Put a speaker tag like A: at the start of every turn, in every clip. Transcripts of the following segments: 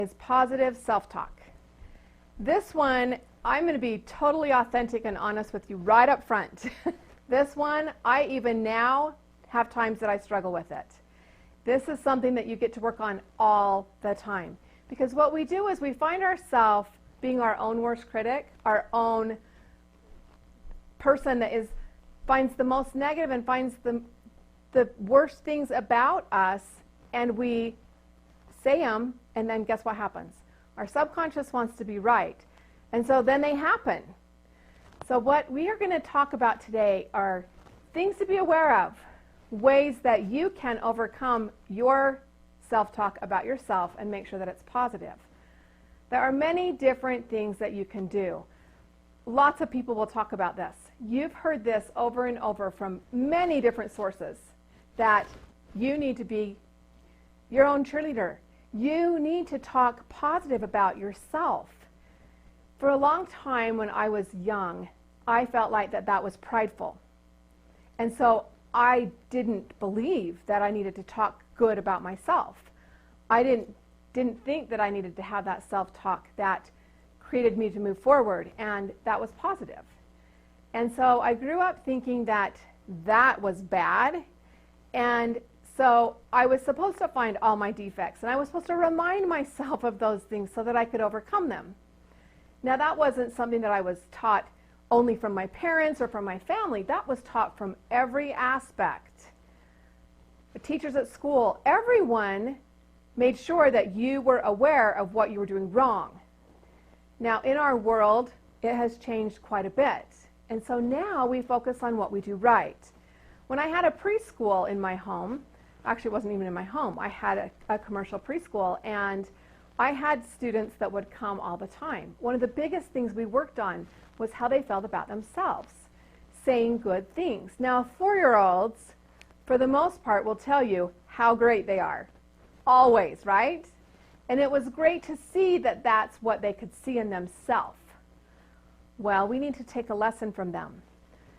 A: is positive self-talk. This one, I'm going to be totally authentic and honest with you right up front. This one, I even now have times that I struggle with it. This is something that you get to work on all the time. Because what we do is we find ourselves being our own worst critic, our own person that finds the most negative and finds the worst things about us, and we say them, and then guess what happens? Our subconscious wants to be right, and so then they happen. So what we are going to talk about today are things to be aware of, ways that you can overcome your self-talk about yourself and make sure that it's positive. There are many different things that you can do. Lots of people will talk about this. You've heard this over and over from many different sources, that you need to be your own cheerleader. You need to talk positive about yourself. For a long time when I was young, I felt like that was prideful. And so I didn't believe that I needed to talk good about myself. I didn't think that I needed to have that self-talk that created me to move forward, and that was positive. And so I grew up thinking that was bad, and so I was supposed to find all my defects, and I was supposed to remind myself of those things so that I could overcome them. Now, that wasn't something that I was taught only from my parents or from my family. That was taught from every aspect. The teachers at school, everyone made sure that you were aware of what you were doing wrong. Now, in our world, it has changed quite a bit. And so now we focus on what we do right. When I had a preschool in my home, actually it wasn't even in my home, I had a commercial preschool, and I had students that would come all the time. One of the biggest things we worked on was how they felt about themselves, saying good things. Now, 4-year-olds, for the most part, will tell you how great they are. Always, right? And it was great to see that that's what they could see in themselves. Well, we need to take a lesson from them.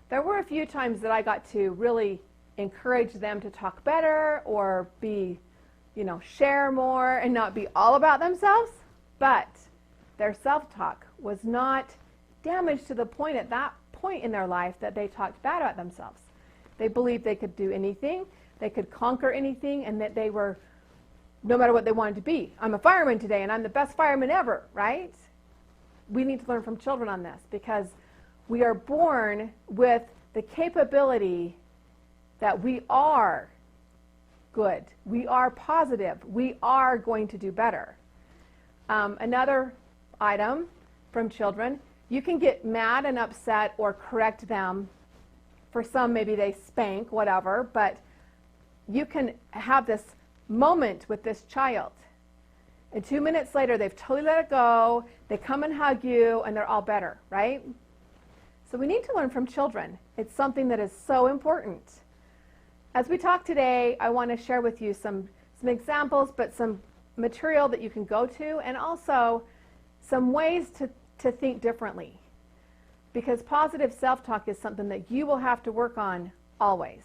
A: There were a few times that I got to really encourage them to talk better or share more and not be all about themselves, but their self-talk was not damaged to the point at that point in their life that they talked bad about themselves. They believed they could do anything, they could conquer anything, and that they were, no matter what they wanted to be. I'm a fireman today, and I'm the best fireman ever, right? We need to learn from children on this, because we are born with the capability that we are good, we are positive, we are going to do better. Another item from children, you can get mad and upset or correct them. For some, maybe they spank, whatever, but you can have this moment with this child, and 2 minutes later they've totally let it go, they come and hug you, and they're all better, right? So we need to learn from children. It's something that is so important. As we talk today, I want to share with you some examples, but some material that you can go to, and also some ways to think differently. Because positive self-talk is something that you will have to work on always.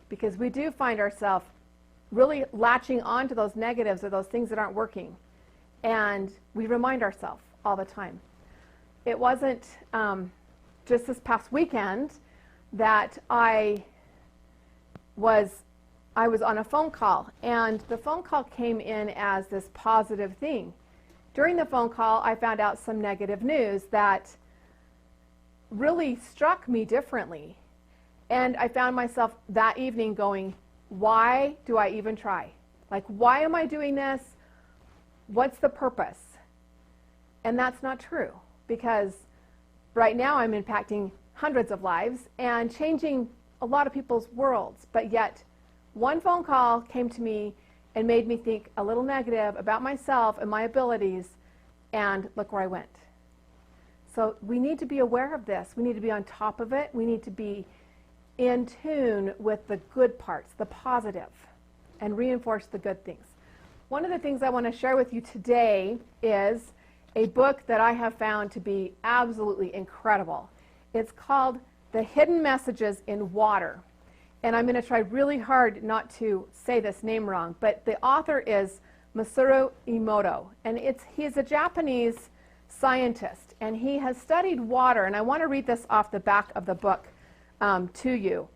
A: Because we do find ourselves really latching on to those negatives or those things that aren't working. And we remind ourselves all the time. It wasn't just this past weekend that I was on a phone call, and the phone call came in as this positive thing. During the phone call, I found out some negative news that really struck me differently. And I found myself that evening going, why do I even try? Like, why am I doing this? What's the purpose? And that's not true, because right now I'm impacting hundreds of lives and changing a lot of people's worlds, but yet one phone call came to me and made me think a little negative about myself and my abilities, and look where I went. So we need to be aware of this. We need to be on top of it. We need to be in tune with the good parts, the positive, and reinforce the good things. One of the things I want to share with you today is a book that I have found to be absolutely incredible. It's called The Hidden Messages in Water. And I'm going to try really hard not to say this name wrong, but the author is Masaru Emoto. And he's a Japanese scientist, and he has studied water. And I want to read this off the back of the book to you.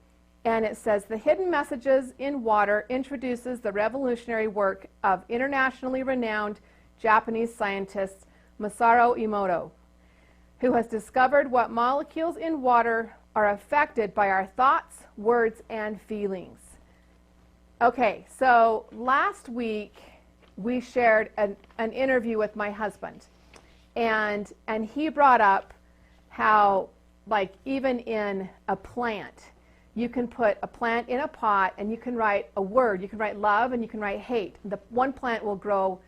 A: And it says, "The Hidden Messages in Water" introduces the revolutionary work of internationally renowned Japanese scientist Masaru Emoto, who has discovered what molecules in water are affected by our thoughts, words, and feelings. Okay, so last week we shared an interview with my husband, and he brought up how, like, even in a plant, you can put a plant in a pot and you can write a word. You can write love and you can write hate. The one plant will grow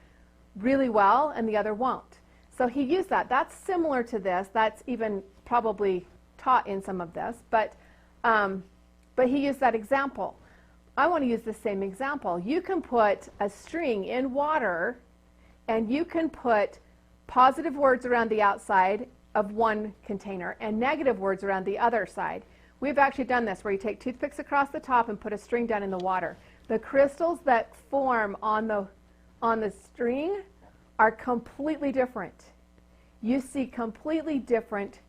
A: really well and the other won't. So he used that. That's similar to this. That's even probably taught in some of this, but he used that example. I want to use the same example. You can put a string in water and you can put positive words around the outside of one container and negative words around the other side. We've actually done this where you take toothpicks across the top and put a string down in the water. The crystals that form on the string are completely different. You see completely different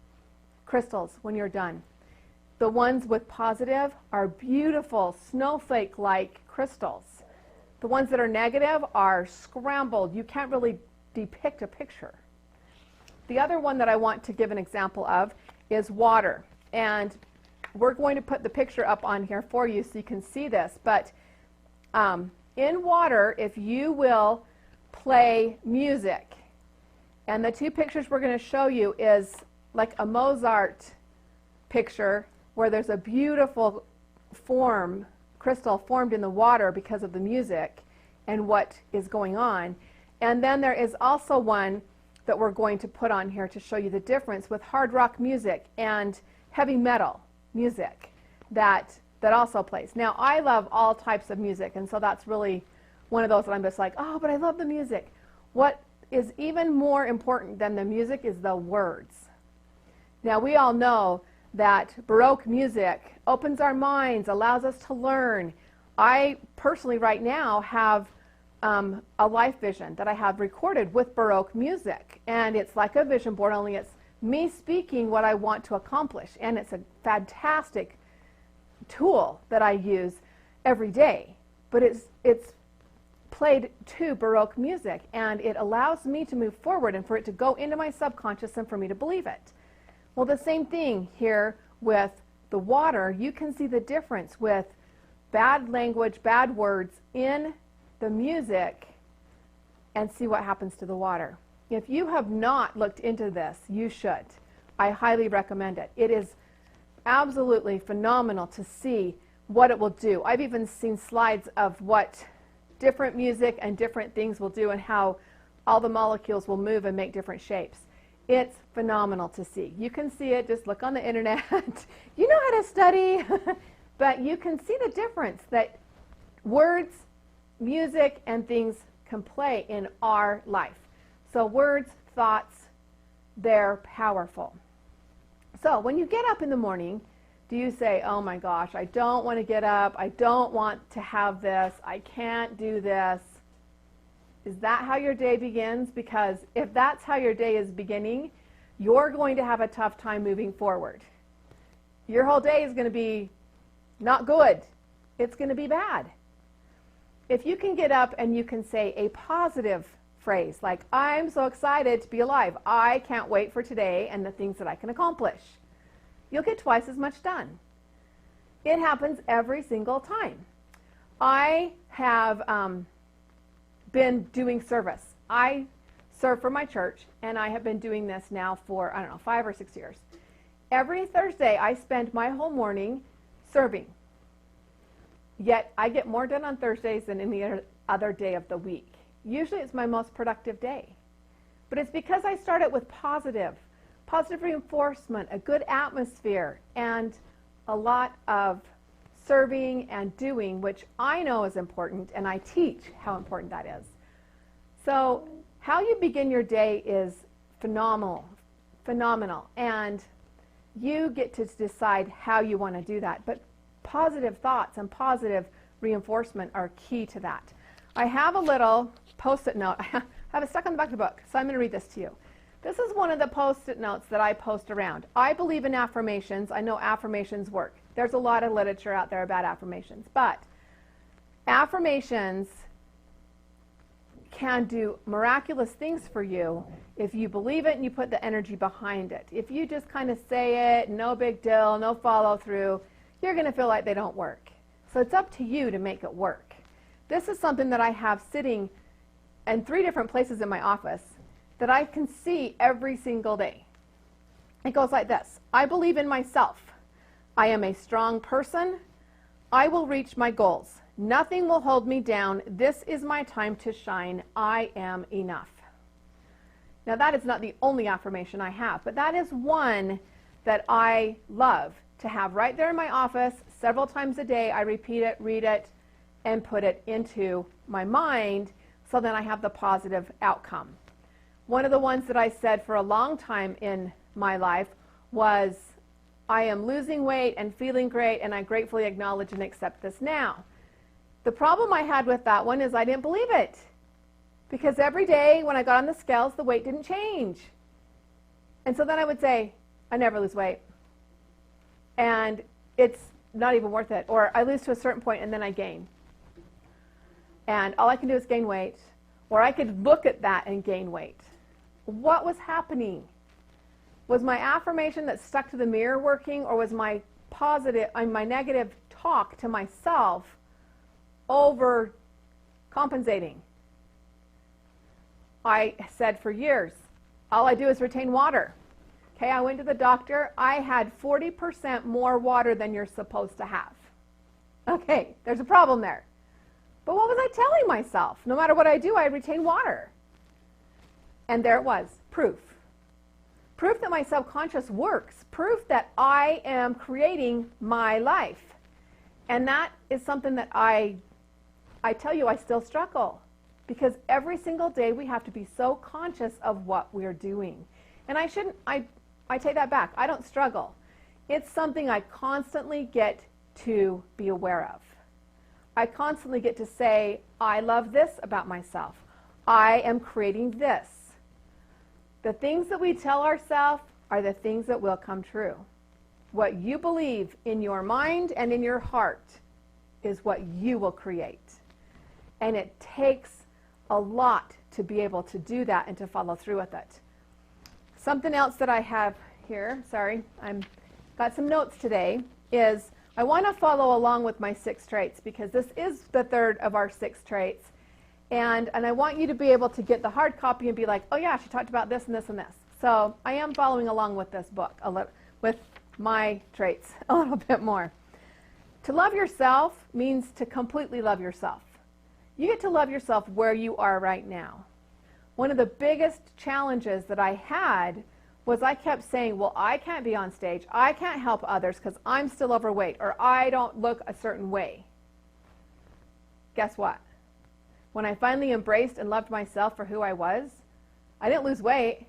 A: crystals when you're done. The ones with positive are beautiful snowflake-like crystals. The ones that are negative are scrambled. You can't really depict a picture. The other one that I want to give an example of is water. And we're going to put the picture up on here for you so you can see this. But in water, if you will play music, and the two pictures we're going to show you is like a Mozart picture where there's a beautiful crystal formed in the water because of the music and what is going on. And then there is also one that we're going to put on here to show you the difference with hard rock music and heavy metal music that also plays. Now, I love all types of music, and so that's really one of those that I'm just like, oh, but I love the music. What is even more important than the music is the words. Now, we all know that Baroque music opens our minds, allows us to learn. I personally right now have a life vision that I have recorded with Baroque music, and it's like a vision board, only it's me speaking what I want to accomplish, and it's a fantastic tool that I use every day. But it's played to Baroque music, and it allows me to move forward and for it to go into my subconscious and for me to believe it. Well, the same thing here with the water. You can see the difference with bad language, bad words in the music, and see what happens to the water. If you have not looked into this, you should. I highly recommend it. It is absolutely phenomenal to see what it will do. I've even seen slides of what different music and different things will do and how all the molecules will move and make different shapes. It's phenomenal to see. You can see it, just look on the internet. You know how to study, but you can see the difference that words, music, and things can play in our life. So words, thoughts, they're powerful. So when you get up in the morning, do you say, oh my gosh, I don't want to get up, I don't want to have this, I can't do this? Is that how your day begins? Because if that's how your day is beginning, you're going to have a tough time moving forward. Your whole day is going to be not good. It's going to be bad. If you can get up and you can say a positive phrase like, I'm so excited to be alive, I can't wait for today and the things that I can accomplish, you'll get twice as much done. It happens every single time. I have been doing service. I serve for my church, and I have been doing this now for, 5 or 6 years. Every Thursday, I spend my whole morning serving. Yet, I get more done on Thursdays than any other day of the week. Usually, it's my most productive day. But it's because I start it with positive reinforcement, a good atmosphere, and a lot of serving and doing, which I know is important, and I teach how important that is. So how you begin your day is phenomenal, and you get to decide how you want to do that. But positive thoughts and positive reinforcement are key to that. I have a little Post-it note. I have it stuck on the back of the book, so I'm going to read this to you. This is one of the Post-it notes that I post around. I believe in affirmations. I know affirmations work. There's a lot of literature out there about affirmations, but affirmations can do miraculous things for you if you believe it and you put the energy behind it. If you just kind of say it, no big deal, no follow through, you're going to feel like they don't work. So it's up to you to make it work. This is something that I have sitting in 3 different places in my office that I can see every single day. It goes like this. I believe in myself. I am a strong person. I will reach my goals. Nothing will hold me down. This is my time to shine. I am enough. Now that is not the only affirmation I have, but that is one that I love to have right there in my office. Several times a day I repeat it, read it, and put it into my mind so that I have the positive outcome. One of the ones that I said for a long time in my life was, I am losing weight and feeling great, and I gratefully acknowledge and accept this now. The problem I had with that one is I didn't believe it, because every day when I got on the scales, the weight didn't change. And so then I would say, I never lose weight, and it's not even worth it. Or I lose to a certain point and then I gain. And all I can do is gain weight. Or I could look at that and gain weight. What was happening? Was my affirmation that stuck to the mirror working, or was my my negative talk to myself over compensating? I said for years, all I do is retain water. Okay, I went to the doctor. I had 40% more water than you're supposed to have. Okay, there's a problem there. But what was I telling myself? No matter what I do, I retain water. And there it was, proof. Proof that my subconscious works. Proof that I am creating my life. And that is something that I tell you, I still struggle. Because every single day we have to be so conscious of what we're doing. And I take that back. I don't struggle. It's something I constantly get to be aware of. I constantly get to say, I love this about myself. I am creating this. The things that we tell ourselves are the things that will come true. What you believe in your mind and in your heart is what you will create. And it takes a lot to be able to do that and to follow through with it. Something else that I have here, sorry, I've got some notes today, is I want to follow along with my 6 traits, because this is the 3rd of our 6 traits. And I want you to be able to get the hard copy and be like, oh yeah, she talked about this and this and this. So I am following along with this book, with my traits a little bit more. To love yourself means to completely love yourself. You get to love yourself where you are right now. One of the biggest challenges that I had was I kept saying, well, I can't be on stage. I can't help others because I'm still overweight, or I don't look a certain way. Guess what? When I finally embraced and loved myself for who I was, I didn't lose weight.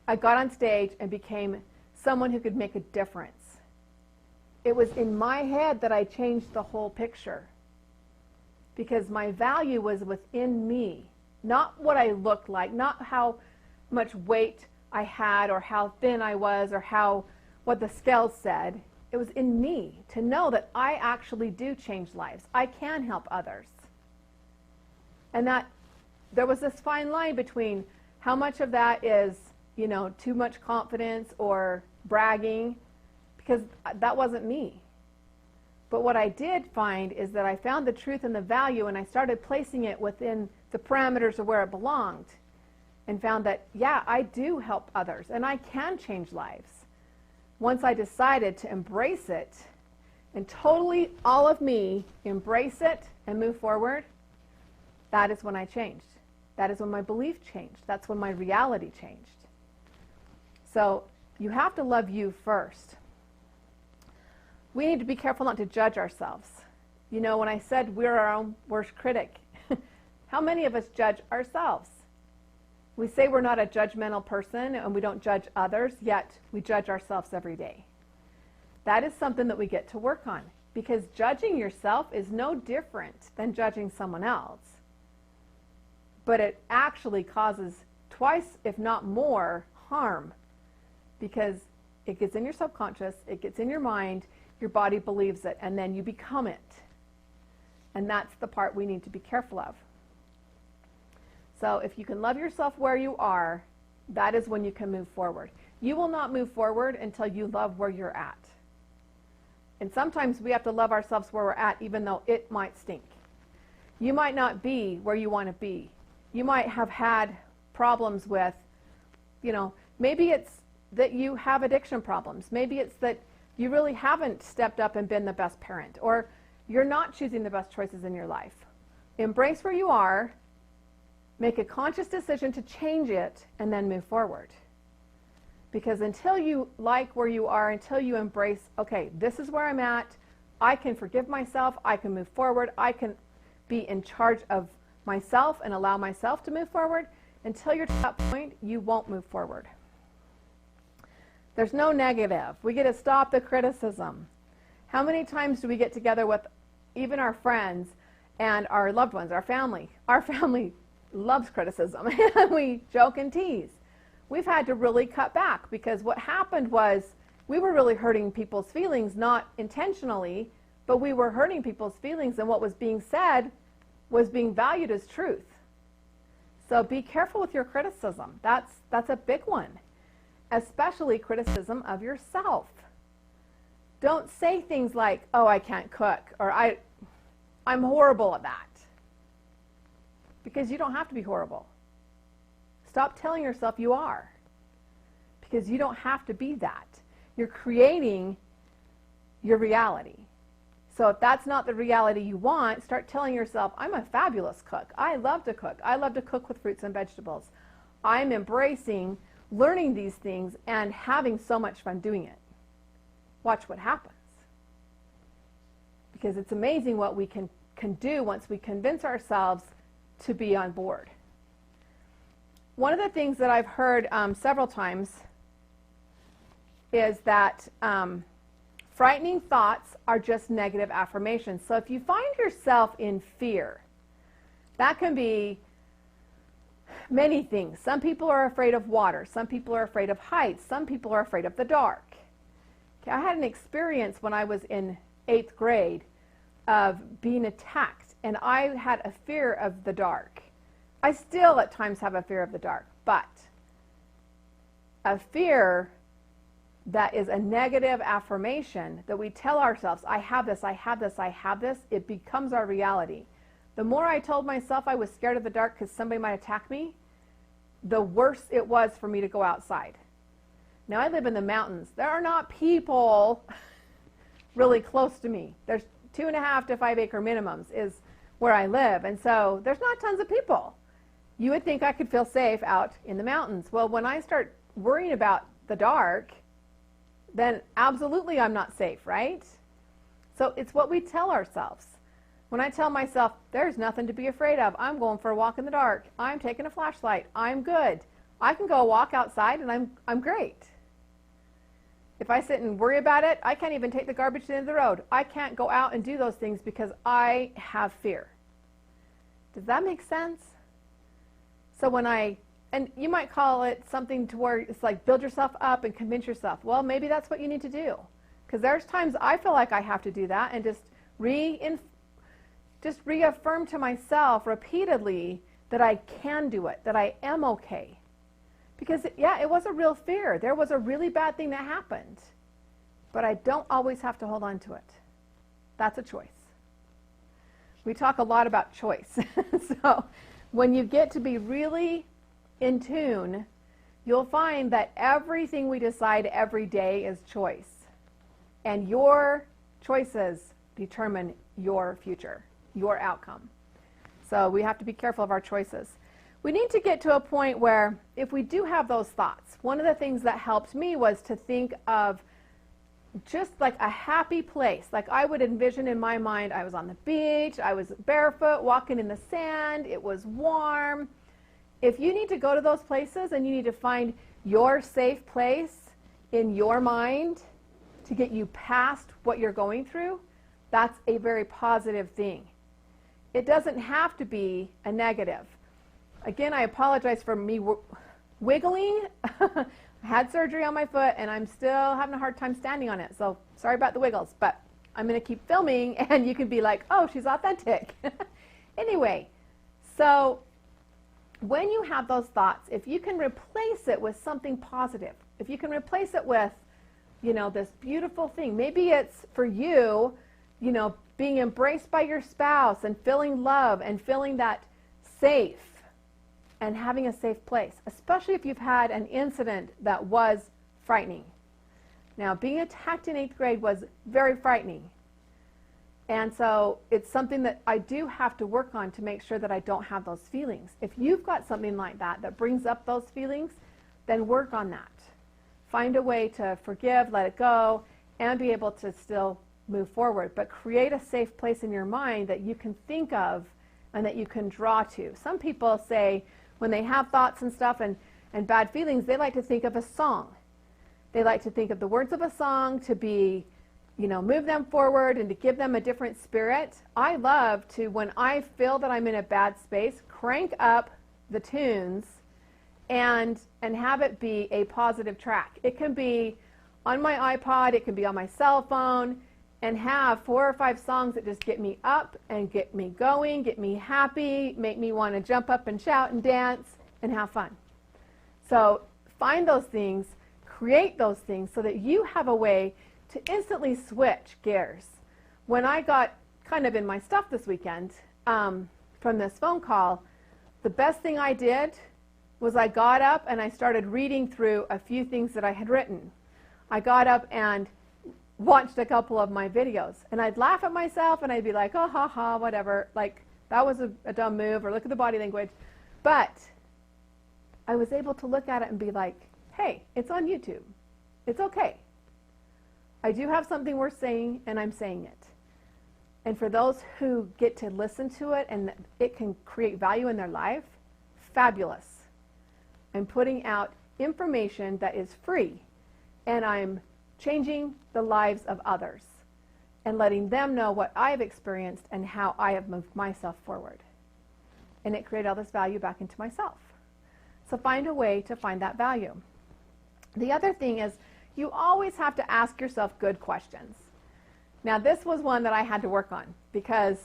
A: I got on stage and became someone who could make a difference. It was in my head that I changed the whole picture, because my value was within me, not what I looked like, not how much weight I had, or how thin I was, or what the scales said. It was in me to know that I actually do change lives. I can help others. And that there was this fine line between how much of that is, too much confidence or bragging, because that wasn't me. But what I did find is that I found the truth and the value, and I started placing it within the parameters of where it belonged, and found that, yeah, I do help others, and I can change lives. Once I decided to embrace it, and totally all of me embrace it and move forward, that is when I changed. That is when my belief changed. That's when my reality changed. So you have to love you first. We need to be careful not to judge ourselves. When I said we're our own worst critic, how many of us judge ourselves? We say we're not a judgmental person and we don't judge others, yet we judge ourselves every day. That is something that we get to work on, because judging yourself is no different than judging someone else. but it actually causes twice, if not more, harm, because it gets in your subconscious, it gets in your mind, your body believes it, and then you become it. And that's the part we need to be careful of. So if you can love yourself where you are, that is when you can move forward. You will not move forward until you love where you're at. And sometimes we have to love ourselves where we're at, even though it might stink. You might not be where you want to be. You might have had problems with, maybe it's that you have addiction problems. Maybe it's that you really haven't stepped up and been the best parent, or you're not choosing the best choices in your life. Embrace where you are, make a conscious decision to change it, and then move forward. Because until you like where you are, until you embrace, okay, this is where I'm at, I can forgive myself, I can move forward, I can be in charge of myself and allow myself to move forward, until you're to that point, you won't move forward. There's no negative. We get to stop the criticism. How many times do we get together with even our friends and our loved ones, our family? Our family loves criticism. We joke and tease. We've had to really cut back, because what happened was we were really hurting people's feelings, not intentionally, but we were hurting people's feelings, and what was being said was being valued as truth. So be careful with your criticism. That's a big one, especially criticism of yourself. Don't say things like, oh, I can't cook, or I'm horrible at that. Because you don't have to be horrible. Stop telling yourself you are. Because you don't have to be that. You're creating your reality. So if that's not the reality you want, start telling yourself, I'm a fabulous cook. I love to cook. I love to cook with fruits and vegetables. I'm embracing learning these things and having so much fun doing it. Watch what happens. Because it's amazing what we can do once we convince ourselves to be on board. One of the things that I've heard several times is that frightening thoughts are just negative affirmations. So if you find yourself in fear, that can be many things. Some people are afraid of water. Some people are afraid of heights. Some people are afraid of the dark. Okay, I had an experience when I was in 8th grade of being attacked, and I had a fear of the dark. I still at times have a fear of the dark, but a fear that is a negative affirmation that we tell ourselves, I have this, I have this, I have this, it becomes our reality. The more I told myself I was scared of the dark because somebody might attack me, the worse it was for me to go outside. Now I live in the mountains. There are not people really close to me. There's 2.5 to 5 acre minimums is where I live, and so there's not tons of people. You would think I could feel safe out in the mountains. Well, when I start worrying about the dark, then absolutely I'm not safe, right? So it's what we tell ourselves. When I tell myself, there's nothing to be afraid of, I'm going for a walk in the dark, I'm taking a flashlight, I'm good, I can go walk outside and I'm great. If I sit and worry about it, I can't even take the garbage to the end of the road. I can't go out and do those things because I have fear. Does that make sense? So and you might call it something to where it's like build yourself up and convince yourself. Well, maybe that's what you need to do. Because there's times I feel like I have to do that and just reaffirm to myself repeatedly that I can do it, that I am okay. Because, yeah, it was a real fear. There was a really bad thing that happened. But I don't always have to hold on to it. That's a choice. We talk a lot about choice. So when you get to be really in tune, you'll find that everything we decide every day is choice. And your choices determine your future, your outcome. So we have to be careful of our choices. We need to get to a point where if we do have those thoughts, one of the things that helped me was to think of just like a happy place. Like I would envision in my mind, I was on the beach, I was barefoot, walking in the sand, it was warm. If you need to go to those places and you need to find your safe place in your mind to get you past what you're going through, that's a very positive thing. It doesn't have to be a negative. Again, I apologize for me wiggling. I had surgery on my foot, and I'm still having a hard time standing on it. So sorry about the wiggles, but I'm going to keep filming, and you can be like, oh, she's authentic. Anyway, so when you have those thoughts, if you can replace it with something positive, if you can replace it with, this beautiful thing, maybe it's for you, being embraced by your spouse and feeling love and feeling that safe and having a safe place, especially if you've had an incident that was frightening. Now, being attacked in 8th grade was very frightening. And so it's something that I do have to work on to make sure that I don't have those feelings. If you've got something like that brings up those feelings, then work on that. Find a way to forgive, let it go, and be able to still move forward. But create a safe place in your mind that you can think of and that you can draw to. Some people say when they have thoughts and stuff and bad feelings, they like to think of a song. They like to think of the words of a song to be, move them forward and to give them a different spirit. I love to, when I feel that I'm in a bad space, crank up the tunes and have it be a positive track. It can be on my iPod, it can be on my cell phone, and have 4 or 5 songs that just get me up and get me going, get me happy, make me want to jump up and shout and dance and have fun. So find those things, create those things so that you have a way to instantly switch gears. When I got kind of in my stuff this weekend from this phone call, the best thing I did was I got up and I started reading through a few things that I had written. I got up and watched a couple of my videos, and I'd laugh at myself and I'd be like, oh, ha, ha, whatever, like that was a dumb move, or look at the body language. But I was able to look at it and be like, hey, it's on YouTube. It's okay. I do have something worth saying, and I'm saying it. And for those who get to listen to it and it can create value in their life, fabulous. I'm putting out information that is free, and I'm changing the lives of others and letting them know what I've experienced and how I have moved myself forward. And it created all this value back into myself. So find a way to find that value. The other thing is you always have to ask yourself good questions. Now, this was one that I had to work on because,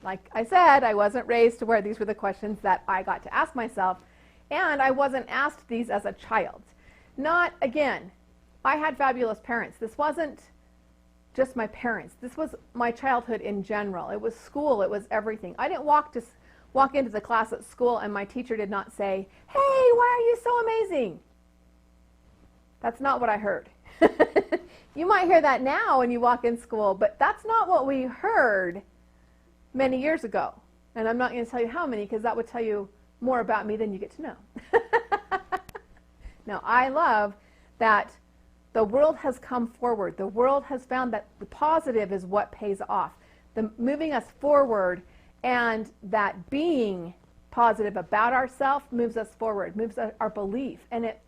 A: like I said, I wasn't raised to where these were the questions that I got to ask myself, and I wasn't asked these as a child. Again, I had fabulous parents. This wasn't just my parents. This was my childhood in general. It was school. It was everything. I didn't walk into the class at school and my teacher did not say, hey, why are you so amazing? That's not what I heard. You might hear that now when you walk in school, but that's not what we heard many years ago. And I'm not going to tell you how many, because that would tell you more about me than you get to know. Now, I love that the world has come forward. The world has found that the positive is what pays off. Moving us forward, and that being positive about ourselves moves us forward, moves our belief, and it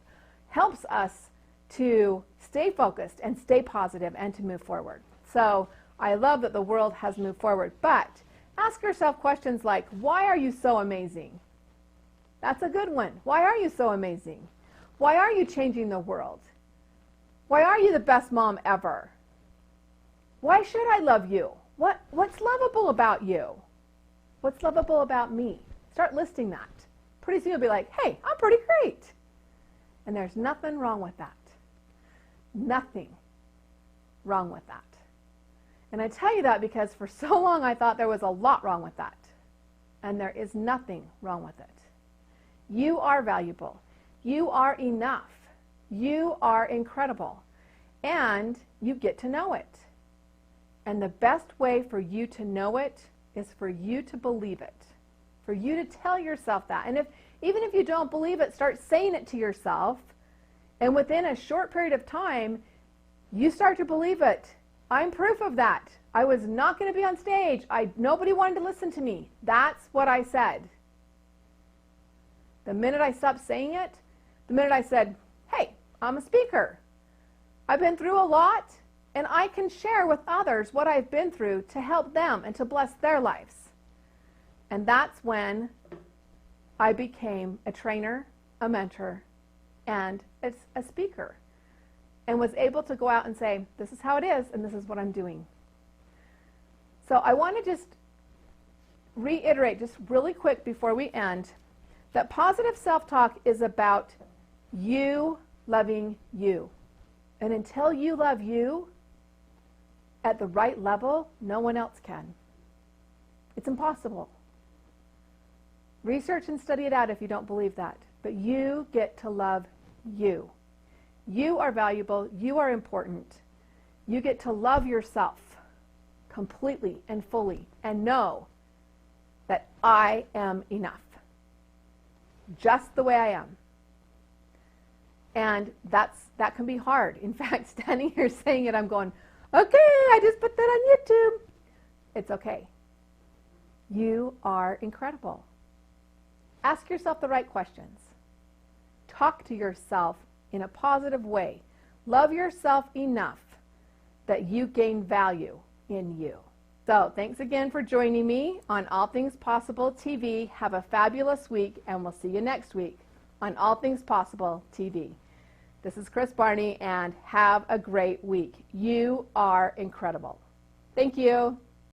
A: helps us to stay focused and stay positive and to move forward. So I love that the world has moved forward. But ask yourself questions like, why are you so amazing? That's a good one. Why are you so amazing? Why are you changing the world? Why are you the best mom ever? Why should I love you? What's lovable about you? What's lovable about me? Start listing that. Pretty soon you'll be like, hey, I'm pretty great. And there's nothing wrong with that. Nothing wrong with that. And I tell you that because for so long I thought there was a lot wrong with that. And there is nothing wrong with it. You are valuable. You are enough. You are incredible. And you get to know it. And the best way for you to know it is for you to believe it. For you to tell yourself that. And even if you don't believe it, start saying it to yourself. And within a short period of time, you start to believe it. I'm proof of that. I was not going to be on stage. Nobody wanted to listen to me. That's what I said. The minute I stopped saying it, the minute I said, hey, I'm a speaker. I've been through a lot, and I can share with others what I've been through to help them and to bless their lives. And that's when I became a trainer, a mentor, and a speaker, and was able to go out and say, this is how it is, and this is what I'm doing. So I want to just reiterate, just really quick before we end, that positive self-talk is about you loving you. And until you love you at the right level, no one else can. It's impossible. Research and study it out if you don't believe that. But you get to love you. You are valuable. You are important. You get to love yourself completely and fully and know that I am enough, just the way I am. And that can be hard. In fact, standing here saying it, I'm going, okay, I just put that on YouTube. It's okay. You are incredible. Ask yourself the right questions. Talk to yourself in a positive way. Love yourself enough that you gain value in you. So thanks again for joining me on All Things Possible TV. Have a fabulous week, and we'll see you next week on All Things Possible TV. This is Kris Barney, and have a great week. You are incredible. Thank you.